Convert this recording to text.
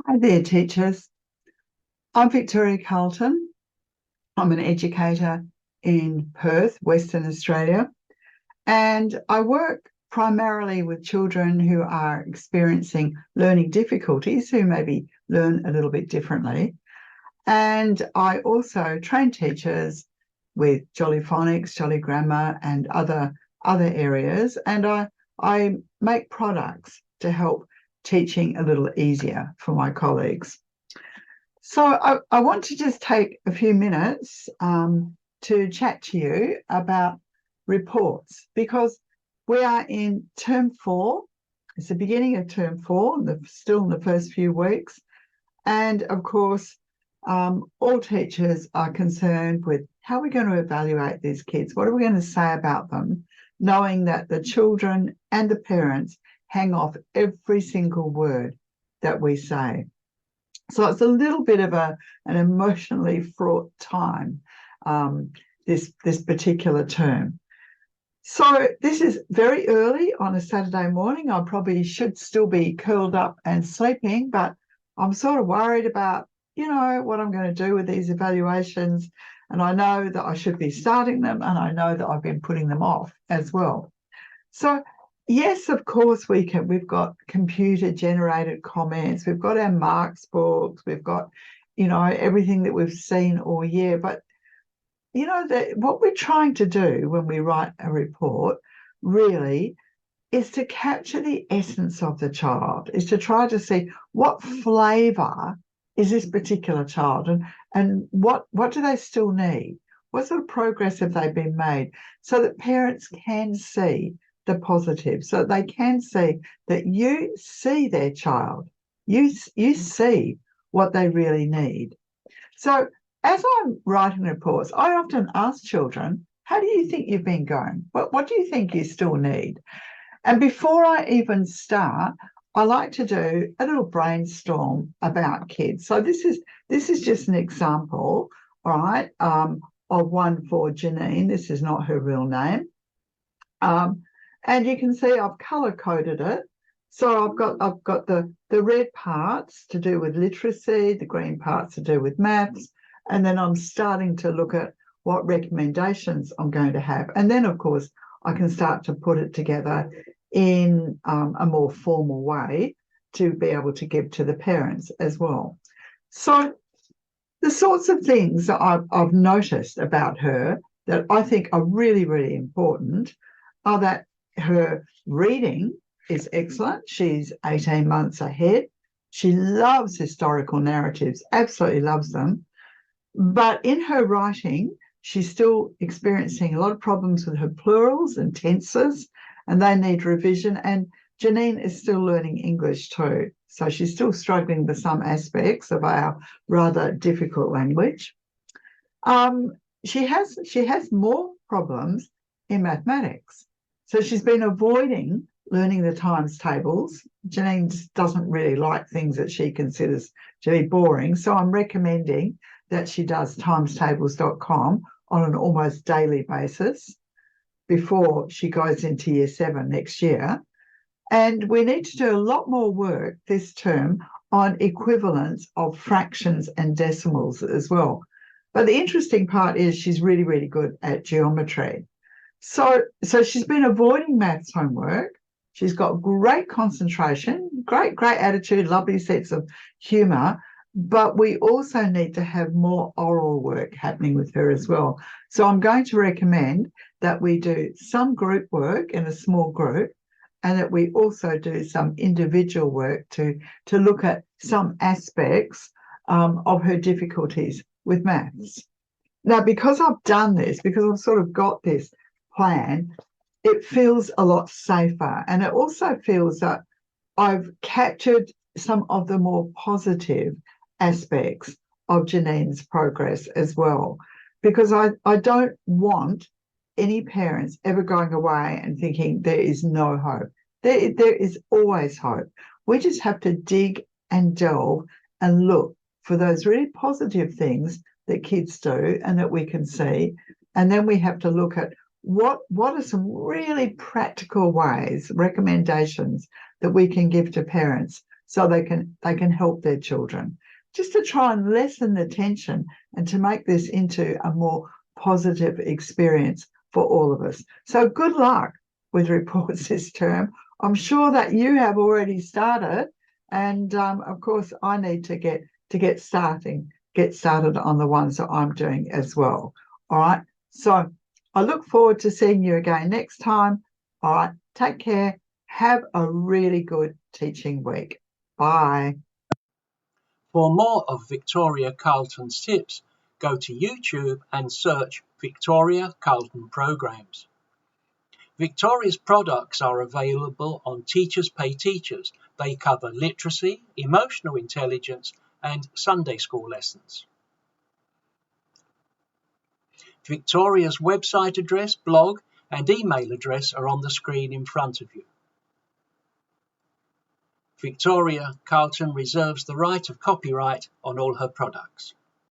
Hi there, teachers. I'm Victoria Carlton. I'm an educator in Perth, Western Australia, and I work primarily with children who are experiencing learning difficulties, who maybe learn a little bit differently. And I also train teachers with Jolly Phonics, Jolly Grammar, and other areas. And I make products to help teaching a little easier for my colleagues. So I want to just take a few minutes to chat to you about reports because we are in term 4. It's the beginning of term 4, still in the first few weeks. And of course, all teachers are concerned with how we're going to evaluate these kids. What are we going to say about them, knowing that the children and the parents hang off every single word that we say. So it's a little bit of an emotionally fraught time, this particular term. So this is very early on a Saturday morning. I probably should still be curled up and sleeping, but I'm sort of worried about, what I'm going to do with these evaluations. And I know that I should be starting them, and I know that I've been putting them off as well. So yes, of course we can. We've got computer-generated comments. We've got our marks books. We've got, everything that we've seen all year. But, what we're trying to do when we write a report really is to capture the essence of the child, is to try to see what flavour is this particular child and what do they still need? What sort of progress have they been made so that parents can see the positive, so they can see that you see their child, you see what they really need. So as I'm writing reports, I often ask children, how do you think you've been going? What do you think you still need? And before I even start, I like to do a little brainstorm about kids. So this is just an example, all right, of one for Janine. This is not her real name. And you can see I've color-coded it. So I've got the red parts to do with literacy, the green parts to do with maths, and then I'm starting to look at what recommendations I'm going to have. And then, of course, I can start to put it together in a more formal way to be able to give to the parents as well. So the sorts of things that I've noticed about her that I think are really, really important are that her reading is excellent. She's 18 months ahead. She loves historical narratives, absolutely loves them. But in her writing, she's still experiencing a lot of problems with her plurals and tenses, and they need revision. And Janine is still learning English too. So she's still struggling with some aspects of our rather difficult language. She has more problems in mathematics. So she's been avoiding learning the times tables. Janine just doesn't really like things that she considers to be boring. So I'm recommending that she does timestables.com on an almost daily basis before she goes into year 7 next year. And we need to do a lot more work this term on equivalence of fractions and decimals as well. But the interesting part is she's really, really good at geometry. So she's been avoiding maths homework. She's got great concentration, great attitude, lovely sense of humour. But we also need to have more oral work happening with her as well. So I'm going to recommend that we do some group work in a small group, and that we also do some individual work to look at some aspects of her difficulties with maths. Now, because I've done this, because I've sort of got this plan, it feels a lot safer. And it also feels that I've captured some of the more positive aspects of Janine's progress as well, because I don't want any parents ever going away and thinking there is no hope. There is always hope. We just have to dig and delve and look for those really positive things that kids do and that we can see. And then we have to look at what are some really practical ways, recommendations that we can give to parents so they can help their children, just to try and lessen the tension and to make this into a more positive experience for all of us. So good luck with reports this term. I'm sure that you have already started, and of course I need to get started on the ones that I'm doing as well. All right. So I look forward to seeing you again next time. All right. Take care. Have a really good teaching week. Bye. For more of Victoria Carlton's tips, go to YouTube and search Victoria Carlton Programs. Victoria's products are available on Teachers Pay Teachers. They cover literacy, emotional intelligence, and Sunday school lessons. Victoria's website address, blog, and email address are on the screen in front of you. Victoria Carlton reserves the right of copyright on all her products.